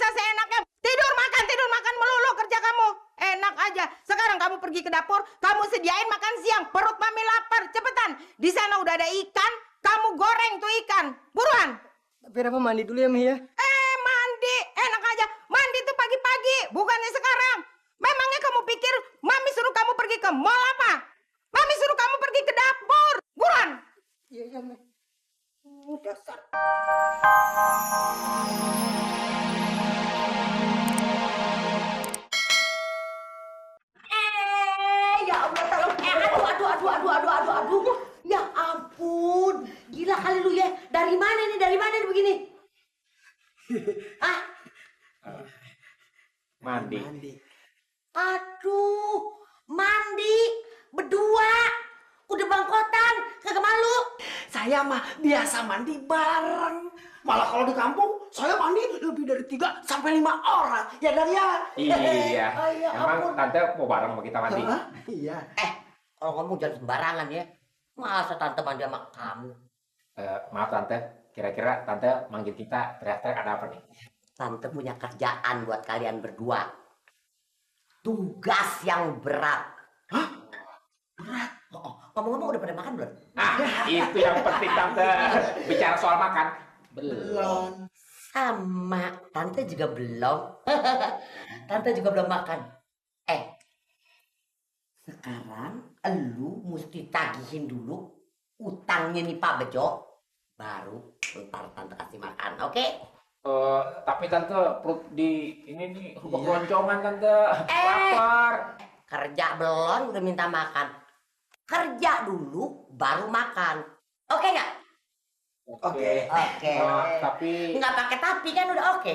bisa seenaknya tidur makan melulu kerja kamu. Enak aja. Sekarang kamu pergi ke dapur, kamu sediain makan siang. Perut mami lapar. Cepetan. Di sana udah ada ikan, kamu goreng tuh ikan. Buruan. Tapi Rafa mandi dulu ya, Mi ya. Mandi. Enak aja. Mandi tuh pagi-pagi, bukannya sekarang. Memangnya kamu pikir mami suruh kamu pergi ke mall apa? Mami suruh kamu pergi ke dapur. Buruan. Iya, iya, Mi. Dasar. Ya Allah, tolong. Aduh. Ya ampun. Gila kali lu ya. Dari mana nih begini? Hah? Mandi. Aduh, mandi berdua. Udah bangkotan, kagak malu. Saya mah biasa mandi bareng. Malah kalau di kampung, saya mandi lebih dari 3 sampai 5 orang. Ya, Dahlia? Iya. Ya Emang ampun. tante mau bareng sama kita mandi? Hah? Iya. Kalau ngomong jangan sembarangan ya. Masa tante mandi sama kamu? Maaf tante, kira-kira tante manggil kita teriak-teriak ada apa nih? Tante punya kerjaan buat kalian berdua. Tugas yang berat. Hah? Berat? Ngomong-ngomong udah pada makan belum? Itu yang penting tante. Bicara soal makan. Belum. Sama, tante juga belum. Tante juga belum makan. Sekarang elu mesti tagihin dulu utangnya nih Pak Bejo. Baru ntar tante kasih makan, oke? Tapi tante perut di ini nih keroncongan tante. Lapar. Kerja belum udah minta makan. Kerja dulu baru makan. Oke nggak? Oke. Oke. Tapi Nggak pakai tapi kan udah oke.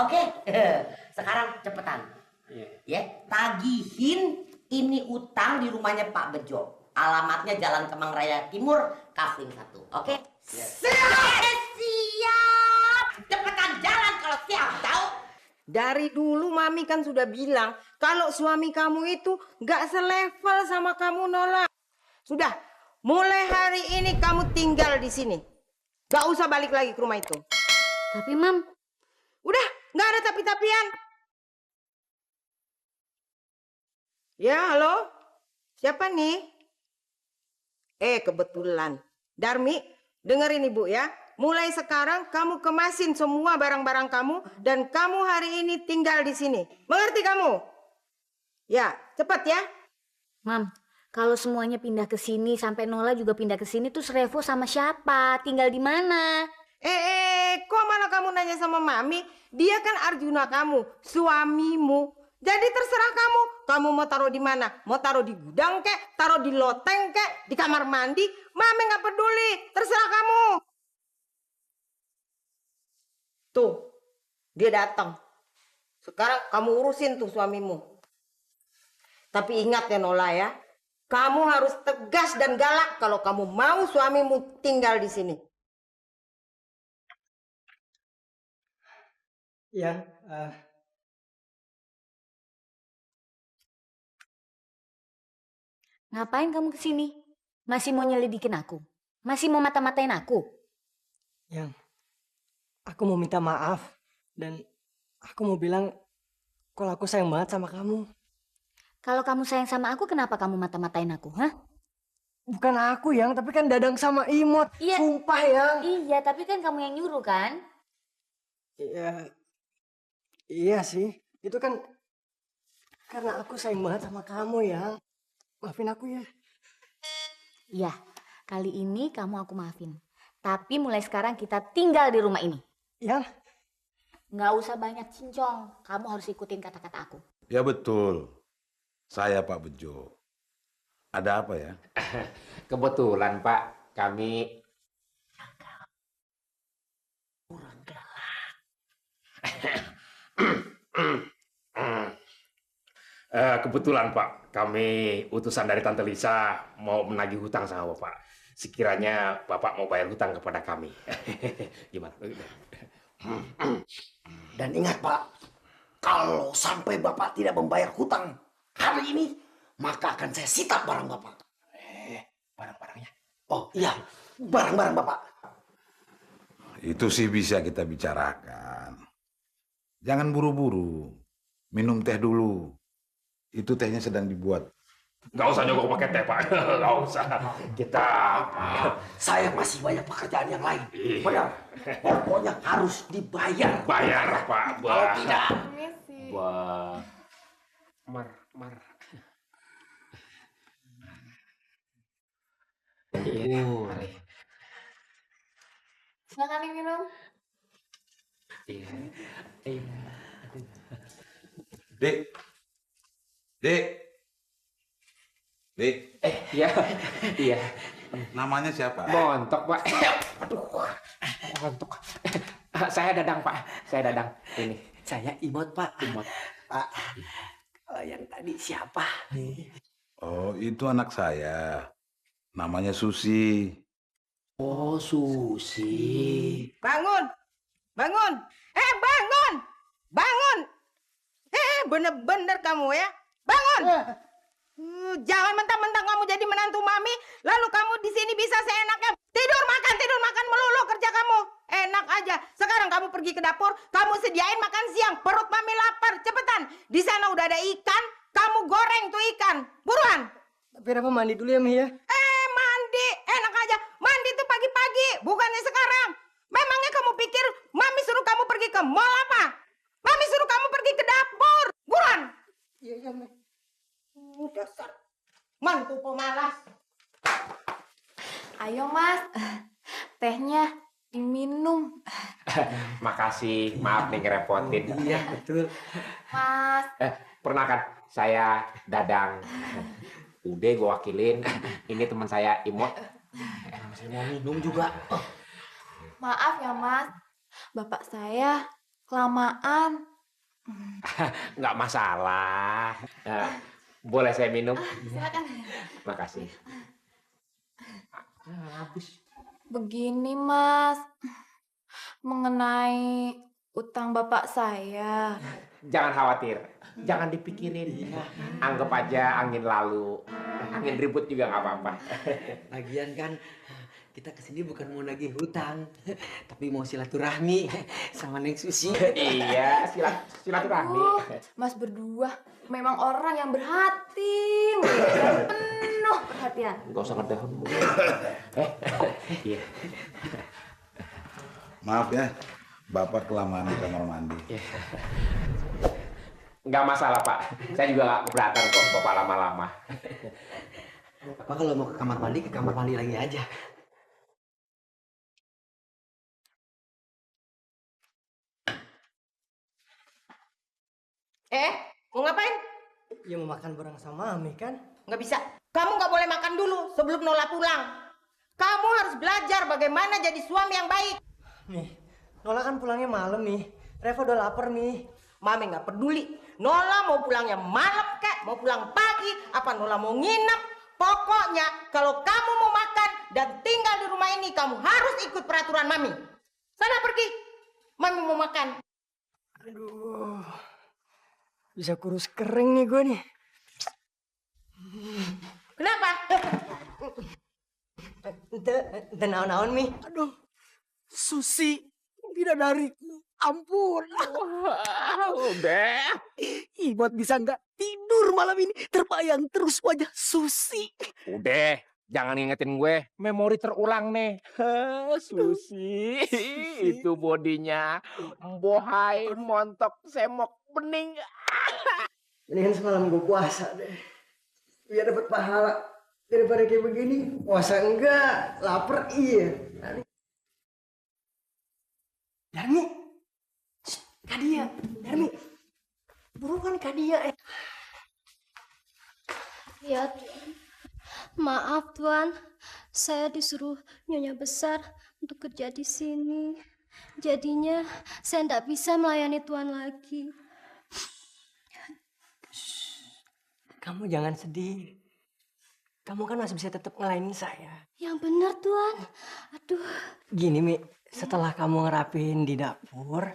Oke. Sekarang cepetan. Ya, tagihin ini utang di rumahnya Pak Bejo. Alamatnya Jalan Kemang Raya Timur, Kafling 1. Oke? Siap. Cepetan jalan kalau siap, tahu? Dari dulu mami kan sudah bilang kalau suami kamu itu gak selevel sama kamu, Nola. Sudah, mulai hari ini kamu tinggal di sini. Gak usah balik lagi ke rumah itu. Tapi Mam, Udah, gak ada tapi-tapian. Ya, halo? Siapa nih? Kebetulan. Darmi, dengerin ibu ya. Mulai sekarang kamu kemasin semua barang-barang kamu dan kamu hari ini tinggal di sini. Mengerti kamu? Ya, cepat ya. Mam, kalau semuanya pindah ke sini sampai Nola juga pindah ke sini terus Revo sama siapa? Tinggal di mana? Kok malah kamu nanya sama mami? Dia kan Arjuna kamu, suamimu. Jadi terserah kamu. Kamu mau taruh di mana? Mau taruh di gudang kek? Taruh di loteng kek? Di kamar mandi? Mami nggak peduli. Terserah kamu. Tuh, dia datang. Sekarang kamu urusin tuh suamimu. Tapi ingat ya Nola ya, kamu harus tegas dan galak kalau kamu mau suamimu tinggal di sini. Iya, Ngapain kamu ke sini? Masih mau nyelidikin aku? Masih mau mata-matain aku? Yang aku mau minta maaf dan aku mau bilang kalau aku sayang banget sama kamu. Kalau kamu sayang sama aku, kenapa kamu mata-matain aku? Hah? Bukan aku yang, tapi kan Dadang sama Imot. Iya. Sumpah yang. Iya, tapi kan kamu yang nyuruh kan? Iya, iya sih. Itu kan karena aku sayang banget sama kamu yang. Maafin aku ya. Iya, kali ini kamu aku maafin. Tapi mulai sekarang kita tinggal di rumah ini. Yang? Nggak usah banyak cincong. Kamu harus ikutin kata-kata aku. Ya betul. Saya Pak Bejo. Ada apa ya? kebetulan Pak, kami kebetulan Pak, kami utusan dari Tante Lisa mau menagih hutang sama Bapak. Sekiranya Bapak mau bayar hutang kepada kami. Gimana? Dan ingat Pak, kalau sampai Bapak tidak membayar hutang hari ini, maka akan saya sita barang Bapak. Barang-barangnya. Oh iya, barang-barang Bapak. Itu sih bisa kita bicarakan. Jangan buru-buru. Minum teh dulu. Itu tehnya sedang dibuat. Nggak usah nyogok pakai teh, Pak. Nggak usah. Kita... Saya masih banyak pekerjaan yang lain. Benar. Pokoknya harus dibayar. Bayar, Pak. Kalau tidak, Wah. Mar. Silakan diminum. Dek. Dek. Dek. Iya. Namanya siapa? Montok, Pak. Aduh. Montok. Saya Dadang, Pak. Saya Dadang. Ini. saya Imot, Pak. Imot. Pak, kalau yang tadi siapa? Oh, itu anak saya. Namanya Susi. Oh, Susi. Bangun! Bangun! Bangun! Bangun! Bener-bener kamu ya. Bangun! Jangan mentang-mentang kamu jadi menantu mami, lalu kamu di sini bisa seenaknya tidur makan melulu kerja kamu. Enak aja. Sekarang kamu pergi ke dapur, kamu sediain makan siang. Perut mami lapar, cepetan. Di sana udah ada ikan, kamu goreng tuh ikan. Buruan. Tapi Reva mandi dulu ya, Mi ya. Mandi. Enak aja. Mandi tuh pagi-pagi, bukannya sekarang. Memangnya kamu pikir mami suruh kamu pergi ke mall apa? Mami suruh kamu pergi ke dapur. Buruan. Iya, Mi. Dasar mantu pemalas. Ayo Mas, tehnya diminum. Makasih. Maaf nih ngerepotin. Iya, betul. Mas, Perkenalkan, saya Dadang. Udah gue wakilin. Ini teman saya Imot. Saya mau minum juga. maaf ya Mas, bapak saya kelamaan. Nggak masalah. Boleh saya minum? Silakan. Makasih. Begini Mas, mengenai utang bapak saya. Jangan khawatir. Jangan dipikirin. Anggap aja angin lalu. Angin ribut juga nggak apa-apa. Lagian kan kita kesini bukan mau nagih hutang, tapi mau silaturahmi sama Neng Susi. Iya, silaturahmi. Mas berdua memang orang yang berhati, dan penuh perhatian. Nggak usah ngedahun. Iya. Maaf ya, Bapak kelamaan di kamar mandi. Nggak masalah, Pak. Saya juga nggak keberatan kok Bapak lama-lama. Bapak kalau mau ke kamar mandi lagi aja. Mau ngapain? Ya mau makan bareng sama Mami kan? Nggak bisa. Kamu nggak boleh makan dulu sebelum Nola pulang. Kamu harus belajar bagaimana jadi suami yang baik. Mi, Nola kan pulangnya malam, Mi. Reva udah lapar, Mi. Mami nggak peduli. Nola mau pulangnya malam kek, mau pulang pagi, apa Nola mau nginep. Pokoknya kalau kamu mau makan dan tinggal di rumah ini, kamu harus ikut peraturan Mami. Sana pergi. Mami mau makan. Aduh. Bisa kurus kering nih gue nih. Kenapa? Ente naon-naon, Mi. Aduh, Susi, bidadariku, ampun. Udah. Imot bisa nggak tidur malam ini, terbayang terus wajah Susi. Udah. Jangan ngingetin gue. Memori terulang nih. Susi. Itu bodinya. Bohai, montok, semok, bening. Mendingan semalam gue puasa deh. Biar dapat pahala. Daripada kayak begini, puasa enggak, lapar iya. Darmi. Kadia, Darmi. Buruan Kadia. Ya, maaf Tuan, saya disuruh Nyonya Besar untuk kerja di sini. Jadinya saya tidak bisa melayani Tuan lagi. Kamu jangan sedih. Kamu kan masih bisa tetap ngelainin saya. Yang benar Tuan. Aduh. Gini Mi, setelah kamu ngerapiin di dapur,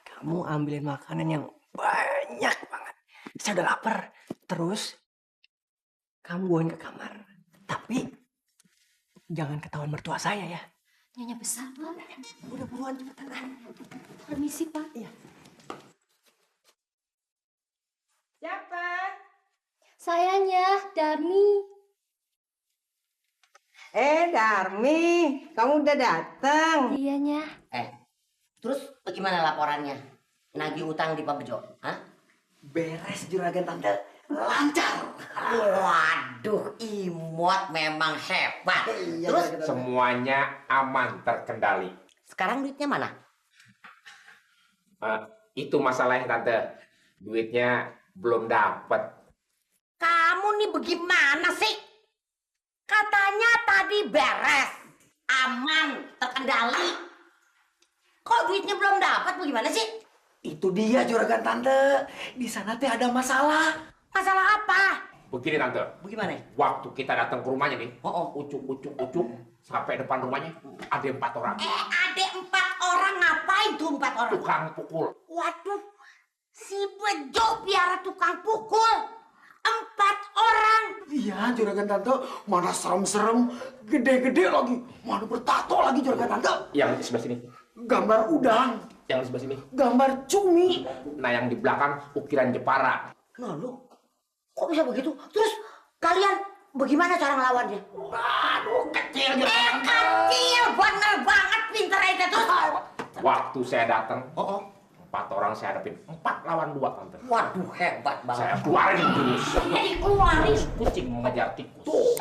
kamu ambilin makanan yang banyak banget. Saya udah lapar. Terus kamu bawain ke kamar. Tapi jangan ketahuan mertua saya ya. Nyonya Besar Tuan. Udah buruan cepetan. Permisi Pak. Iya. Siapa? Sayanya, Darmi. Darmi, kamu udah dateng. Iyanya. Terus bagaimana laporannya? Nagih utang di Pak Bejo? Hah? Beres juragan tante, lancar. Waduh, Imot memang hebat. Terus Semuanya aman terkendali. sekarang duitnya mana? Itu masalahnya tante. Duitnya belum dapat. Kamu nih bagaimana sih? Katanya tadi beres, aman, terkendali. Kok duitnya belum dapat? Bagaimana sih? Itu dia juragan tante, di sana teh ada masalah. Masalah apa? Begini tante. Bagaimana? Waktu kita datang ke rumahnya nih, Oh. ucuk, sampai depan rumahnya ada 4 orang. Ada 4 orang, ngapain tuh 4 orang? Tukang pukul. Waduh, si Bejo biara tukang pukul. 4 orang. Iya juragan tante, mana serem-serem, gede-gede lagi, mana bertato lagi juragan tante. Yang di sebelah sini. Gambar udang, Yang di sebelah sini. gambar cumi. Nah yang di belakang ukiran Jepara. Nah lu, kok bisa begitu? Terus kalian bagaimana cara ngelawannya? Aduh, kecil juragan tante. Kecil, bener banget pinter aja terus. Waktu saya datang, Oh. 4 orang saya hadapin. 4 lawan 2 tante. Waduh, hebat Saya banget. keluarin jurus. Keluarin. Kucing mengejar tikus.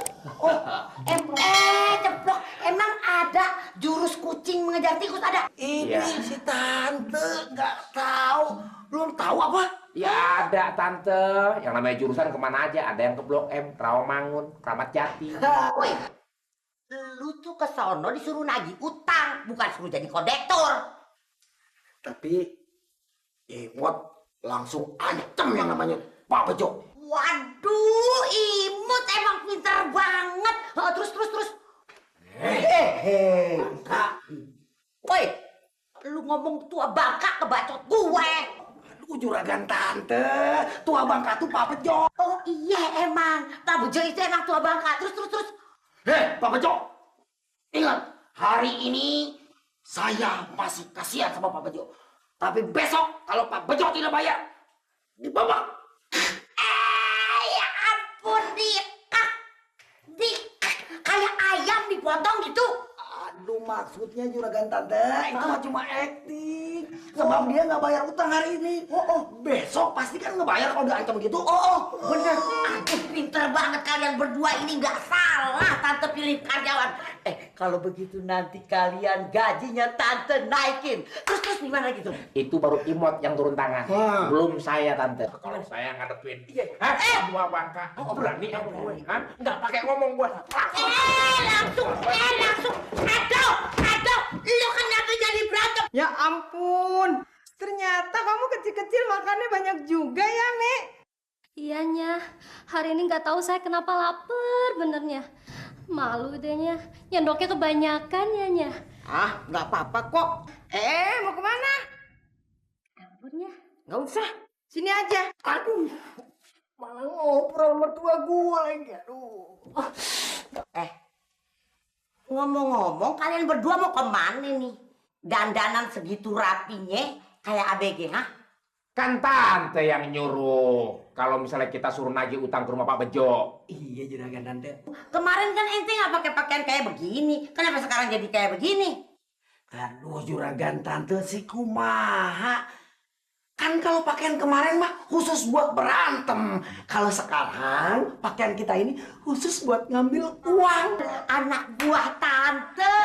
Ceplok, emang ada jurus kucing mengejar tikus ada? Ini Iya. si tante nggak tahu, belum tahu apa? Ya ada tante. Yang namanya jurusan kemana aja. Ada yang ke Blok M, Rawamangun, Kramat Jati. Woi, lu tuh ke sono disuruh nagih utang, bukan suruh jadi kondektur. Tapi Imot langsung ancam yang namanya Pak Bejo. Waduh, Imut emang pintar banget. Terus. Kak, Woi, lu ngomong tua bangka kebacot gue. aduh juragan tante, tua bangka tuh Pak Bejo. Oh iya emang, Pak Bejo itu emang tua bangka. Terus. Pak Bejo, ingat hari ini saya masih kasihan sama Pak Bejo. Tapi besok kalau Pak Bejo tidak bayar, dibabak. Ya ampun, kayak ayam dipotong gitu. Aduh maksudnya juragan tante, itu mah cuma acting. Sebab dia nggak bayar utang hari ini. Besok pasti kan ngebayar kalau diancam gitu. Bener. Aduh, pinter banget kalian berdua ini, nggak salah tante pilih karyawan. Kalau begitu nanti kalian gajinya tante naikin. Terus gimana gitu? Itu baru Imot yang turun tangan. Belum saya tante. Kalau saya ngadepin. Hah? Dua bangka. Berani apa gue? Hah? Nggak pakai ngomong gue. Langsung. Aduh, lu kenapa jadi berantem? Ya ampun, ternyata kamu kecil-kecil makannya banyak juga ya, Mi. Iyanya, hari ini nggak tahu saya kenapa lapar benernya. Malu dehnya, nyendoknya kebanyakan ya. Nggak apa-apa kok. Mau kemana? Dapurnya. Nggak usah, sini aja. Aduh, malah ngobrol mertua gua lagi. Aduh. Ngomong-ngomong, kalian berdua mau kemana nih? Dandanan segitu rapinya kayak ABG, hah? Kan tante yang nyuruh. Kalau misalnya kita suruh nagih utang ke rumah Pak Bejo. Iya juragan tante. Kemarin kan ente nggak pakai pakaian kayak begini. Kenapa sekarang jadi kayak begini? Aduh juragan tante si kumaha. Kan kalau pakaian kemarin mah khusus buat berantem. Kalau sekarang pakaian kita ini khusus buat ngambil uang. Anak buah tante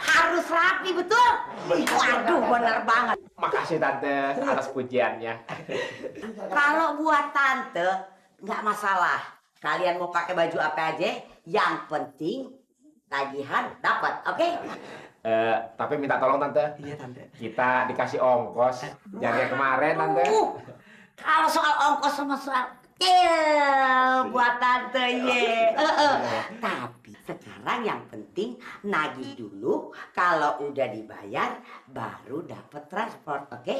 harus rapi, betul? Waduh, bener banget. Makasih tante atas pujiannya. Kalau buat tante nggak masalah. Kalian mau pakai baju apa aja, yang penting tagihan dapat, oke? Tapi minta tolong tante. Iya tante. Kita dikasih ongkos. Jangan kayak kemarin tante. Kalau soal ongkos sama soal kecil buat tante ye. Tapi sekarang yang penting nagih dulu. Kalau udah dibayar baru dapat transport, oke?